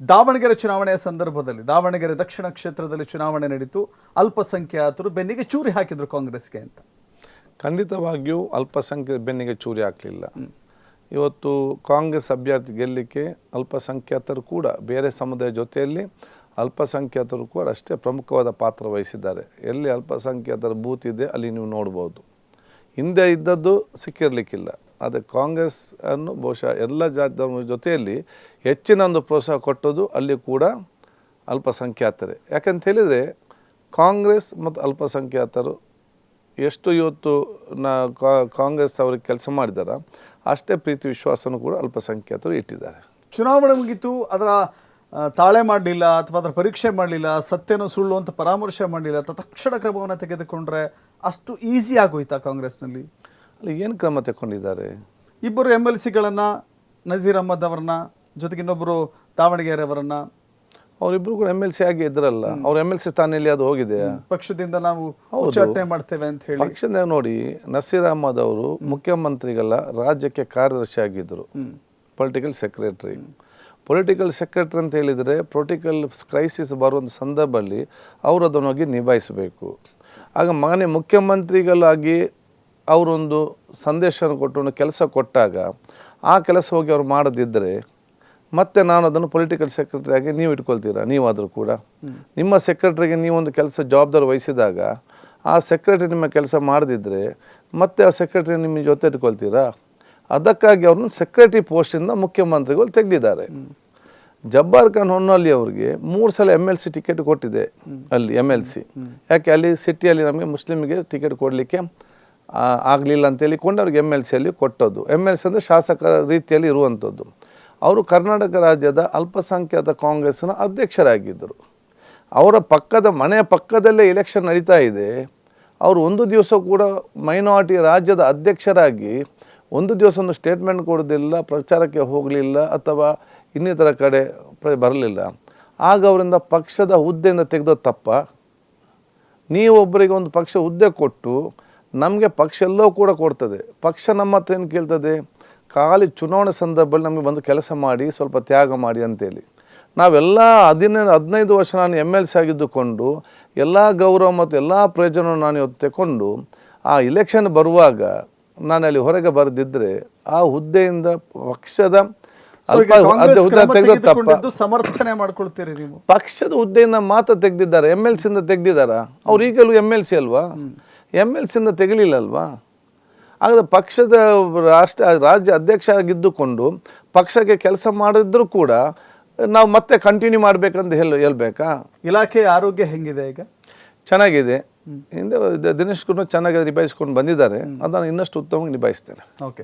ದಾವಣಗೆರೆ ಚುನಾವಣೆಯ ಸಂದರ್ಭದಲ್ಲಿ ದಾವಣಗೆರೆ ದಕ್ಷಿಣ ಕ್ಷೇತ್ರದಲ್ಲಿ ಚುನಾವಣೆ ನಡೀತು. ಅಲ್ಪಸಂಖ್ಯಾತರು ಬೆನ್ನಿಗೆ ಚೂರಿ ಹಾಕಿದ್ರು ಕಾಂಗ್ರೆಸ್ಗೆ ಅಂತ. ಖಂಡಿತವಾಗಿಯೂ ಅಲ್ಪಸಂಖ್ಯಾತ ಬೆನ್ನಿಗೆ ಚೂರಿ ಹಾಕಲಿಲ್ಲ. ಇವತ್ತು ಕಾಂಗ್ರೆಸ್ ಅಭ್ಯರ್ಥಿ ಗೆಲ್ಲಲಿಕ್ಕೆ ಅಲ್ಪಸಂಖ್ಯಾತರು ಕೂಡ ಬೇರೆ ಸಮುದಾಯ ಜೊತೆಯಲ್ಲಿ ಅಲ್ಪಸಂಖ್ಯಾತರು ಕೂಡ ಅಷ್ಟೇ ಪ್ರಮುಖವಾದ ಪಾತ್ರ ವಹಿಸಿದ್ದಾರೆ. ಎಲ್ಲಿ ಅಲ್ಪಸಂಖ್ಯಾತರ ಬೂತ್ ಇದೆ ಅಲ್ಲಿ ನೀವು ನೋಡ್ಬೋದು. ಹಿಂದೆ ಇದ್ದದ್ದು ಸಿಕ್ಕಿರಲಿಕ್ಕಿಲ್ಲ. ಆದರೆ ಕಾಂಗ್ರೆಸ್ ಅನ್ನು ಬಹುಶಃ ಎಲ್ಲ ಜೊತೆಯಲ್ಲಿ ಹೆಚ್ಚಿನ ಒಂದು ಪ್ರೋತ್ಸಾಹ ಕೊಟ್ಟದ್ದು ಅಲ್ಲಿ ಕೂಡ ಅಲ್ಪಸಂಖ್ಯಾತರೇ. ಯಾಕಂತ ಹೇಳಿದರೆ ಕಾಂಗ್ರೆಸ್ ಮತ್ತು ಅಲ್ಪಸಂಖ್ಯಾತರು ಎಷ್ಟು ಇವತ್ತು ಕಾಂಗ್ರೆಸ್ ಅವ್ರಿಗೆ ಕೆಲಸ ಮಾಡಿದಾರ ಅಷ್ಟೇ ಪ್ರೀತಿ ವಿಶ್ವಾಸನೂ ಕೂಡ ಅಲ್ಪಸಂಖ್ಯಾತರು ಇಟ್ಟಿದ್ದಾರೆ. ಚುನಾವಣೆ ಮುಗಿತು, ಅದರ ತಾಳೆ ಮಾಡಲಿಲ್ಲ ಅಥವಾ ಅದರ ಪರೀಕ್ಷೆ ಮಾಡಲಿಲ್ಲ, ಸತ್ಯನೋ ಸುಳ್ಳು ಅಂತ ಪರಾಮರ್ಶೆ ಮಾಡಲಿಲ್ಲ, ತಕ್ಷಣ ಕ್ರಮವನ್ನು ತೆಗೆದುಕೊಂಡ್ರೆ ಅಷ್ಟು ಈಸಿ ಆಗೋಯ್ತಾ ಕಾಂಗ್ರೆಸ್ನಲ್ಲಿ? ಅಲ್ಲಿ ಏನು ಕ್ರಮ ತಗೊಂಡಿದ್ದಾರೆ? ಇಬ್ಬರು MLCಗಳನ್ನು, ನಜೀರ್ ಅಹ್ಮದ್ ಅವರನ್ನ, ಜೊತೆಗೆ ಇನ್ನೊಬ್ಬರು ದಾವಣಗೆರೆ ಅವರನ್ನ, ಅವರಿಬ್ಬರು ಕೂಡ MLC ಆಗಿ ಇದ್ರಲ್ಲ. ಅವ್ರ MLC ಸ್ಥಾನದಲ್ಲಿ ಅದು ಹೋಗಿದೆ. ಪಕ್ಷದಿಂದ ನಾವು ಉಚ್ಚಾಟನೆ ಮಾಡ್ತೇವೆ ಅಂತ ಹೇಳಿ ಪಕ್ಷದ ನೋಡಿ, ನಸೀರ್ ಅಹ್ಮದ್ ಅವರು ಮುಖ್ಯಮಂತ್ರಿಗಳ ರಾಜ್ಯಕ್ಕೆ ಕಾರ್ಯದರ್ಶಿ ಆಗಿದ್ದರು, ಪೊಲಿಟಿಕಲ್ ಸೆಕ್ರೆಟರಿ. ಪೊಲಿಟಿಕಲ್ ಸೆಕ್ರೆಟರಿ ಅಂತ ಹೇಳಿದರೆ ಪೊಲಿಟಿಕಲ್ ಕ್ರೈಸಿಸ್ ಬರುವಂಥ ಸಂದರ್ಭದಲ್ಲಿ ಅವರು ಅದನ್ನು ಹೋಗಿ ನಿಭಾಯಿಸಬೇಕು. ಆಗ ಮಾನ್ಯ ಮುಖ್ಯಮಂತ್ರಿಗಳಾಗಿ ಅವರೊಂದು ಸಂದೇಶವನ್ನು ಕೊಟ್ಟು ಕೆಲಸ ಕೊಟ್ಟಾಗ ಆ ಕೆಲಸ ಹೋಗಿ ಅವ್ರು ಮಾಡದಿದ್ದರೆ ಮತ್ತೆ ನಾನು ಅದನ್ನು ಪೊಲಿಟಿಕಲ್ ಸೆಕ್ರೆಟರಿಯಾಗಿ ನೀವು ಇಟ್ಕೊಳ್ತೀರಾ? ನೀವಾದರೂ ಕೂಡ ನಿಮ್ಮ ಸೆಕ್ರೆಟರಿಗೆ ನೀವೊಂದು ಕೆಲಸ ಜವಾಬ್ದಾರಿ ವಹಿಸಿದಾಗ ಆ ಸೆಕ್ರೆಟರಿ ನಿಮ್ಮ ಕೆಲಸ ಮಾಡದಿದ್ದರೆ ಮತ್ತೆ ಆ ಸೆಕ್ರೆಟರಿ ನಿಮ್ಮ ಜೊತೆ ಇಟ್ಕೊಳ್ತೀರಾ? ಅದಕ್ಕಾಗಿ ಅವ್ರನ್ನ ಸೆಕ್ರೆಟರಿ ಪೋಸ್ಟಿಂದ ಮುಖ್ಯಮಂತ್ರಿಗಳು ತೆಗೆದಿದ್ದಾರೆ. ಜಬ್ಬಾರ್ ಖಾನ್ ಹೊನ್ನಳ್ಳಿ ಅವ್ರಿಗೆ 3 ಸಲ MLC ಟಿಕೆಟ್ ಕೊಟ್ಟಿದೆ ಅಲ್ಲಿ MLC. ಯಾಕೆ ಅಲ್ಲಿ ಸಿಟಿಯಲ್ಲಿ ನಮಗೆ ಮುಸ್ಲಿಮ್ಗೆ ಟಿಕೆಟ್ ಕೊಡಲಿಕ್ಕೆ ಆಗಲಿಲ್ಲ ಅಂತೇಳಿ ಕೊಂಡು ಅವ್ರಿಗೆ MLCಯಲ್ಲಿ ಕೊಟ್ಟದ್ದು. MLC ಅಂದರೆ ಶಾಸಕರ ರೀತಿಯಲ್ಲಿ ಇರುವಂಥದ್ದು. ಅವರು ಕರ್ನಾಟಕ ರಾಜ್ಯದ ಅಲ್ಪಸಂಖ್ಯಾತ ಕಾಂಗ್ರೆಸ್ನ ಅಧ್ಯಕ್ಷರಾಗಿದ್ದರು. ಅವರ ಮನೆಯ ಪಕ್ಕದಲ್ಲೇ ಎಲೆಕ್ಷನ್ ನಡೀತಾ ಇದೆ. ಅವರು ಒಂದು ದಿವಸ ಕೂಡ ಮೈನಾರಿಟಿ ರಾಜ್ಯದ ಅಧ್ಯಕ್ಷರಾಗಿ ಒಂದು ದಿವಸ ಒಂದು ಸ್ಟೇಟ್ಮೆಂಟ್ ಕೊಡೋದಿಲ್ಲ, ಪ್ರಚಾರಕ್ಕೆ ಹೋಗಲಿಲ್ಲ ಅಥವಾ ಇನ್ನಿತರ ಕಡೆ ಬರಲಿಲ್ಲ. ಆಗ ಅವರಿಂದ ಪಕ್ಷದ ಹುದ್ದೆಯಿಂದ ತೆಗೆದೋದು ತಪ್ಪ? ನೀವೊಬ್ಬರಿಗೆ ಒಂದು ಪಕ್ಷ ಹುದ್ದೆ ಕೊಟ್ಟು ನಮಗೆ ಪಕ್ಷ ಎಲ್ಲೋ ಕೂಡ ಕೊಡ್ತದೆ. ಪಕ್ಷ ನಮ್ಮ ಹತ್ರ ಏನು ಕೇಳ್ತದೆ? ಖಾಲಿ ಚುನಾವಣೆ ಸಂದರ್ಭದಲ್ಲಿ ನಮಗೆ ಬಂದು ಕೆಲಸ ಮಾಡಿ, ಸ್ವಲ್ಪ ತ್ಯಾಗ ಮಾಡಿ ಅಂತೇಳಿ. ನಾವೆಲ್ಲ 15 ವರ್ಷ ನಾನು MLC ಆಗಿದ್ದುಕೊಂಡು ಎಲ್ಲ ಗೌರವ ಮತ್ತು ಎಲ್ಲ ಪ್ರಯೋಜನವನ್ನು ನಾನು ಇವತ್ತು ತಗೊಂಡು ಆ ಇಲೆಕ್ಷನ್ ಬರುವಾಗ ನಾನು ಅಲ್ಲಿ ಹೊರಗೆ ಬರೆದಿದ್ದರೆ ಆ ಹುದ್ದೆಯಿಂದ ಪಕ್ಷದ ಸಮರ್ಥನೆ ಮಾಡ್ಕೊಳ್ತೀರಿ ನೀವು? ಪಕ್ಷದ ಹುದ್ದೆಯಿಂದ ಮಾತ್ರ ತೆಗೆದಿದ್ದಾರೆ, MLCಯಿಂದ ತೆಗೆದಿದ್ದಾರಾ? ಅವ್ರು ಈಗಲೂ MLC ಅಲ್ವಾ? MLCಯಿಂದ ತೆಗಲಿಲ್ಲಲ್ವಾ? ಹಾಗಾದ್ರೆ ಪಕ್ಷದ ರಾಜ್ಯ ಅಧ್ಯಕ್ಷ ಆಗಿದ್ದುಕೊಂಡು ಪಕ್ಷಕ್ಕೆ ಕೆಲಸ ಮಾಡಿದ್ರು ಕೂಡ ನಾವು ಮತ್ತೆ ಕಂಟಿನ್ಯೂ ಮಾಡಬೇಕಂತ ಹೇಳ್ಬೇಕಾ? ಇಲಾಖೆಯ ಆರೋಗ್ಯ ಹೆಂಗಿದೆ ಈಗ? ಚೆನ್ನಾಗಿದೆ. ಹಿಂದೆ ದಿನೇಶ್ ಕೂಡ ಚೆನ್ನಾಗಿ ನಿಭಾಯಿಸ್ಕೊಂಡು ಬಂದಿದ್ದಾರೆ. ಅದನ್ನು ಇನ್ನಷ್ಟು ಉತ್ತಮವಾಗಿ ನಿಭಾಯಿಸ್ತೇನೆ. ಓಕೆ.